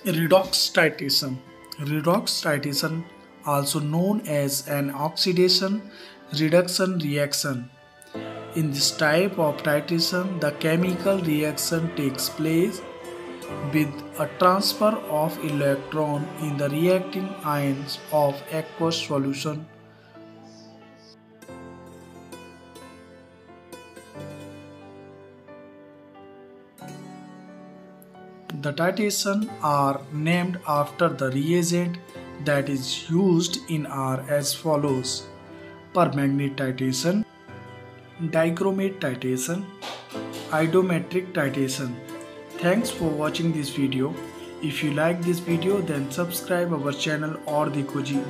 Redox titration. Redox titration, also known as an oxidation reduction reaction. In this type of titration, the chemical reaction takes place with a transfer of electron in the reacting ions of aqueous solution. The titration are named after the reagent that is used in are as follows: permanganate titration, dichromate titration, iodometric titration. Thanks for watching this video. If you like this video, then subscribe our channel or Dekhoji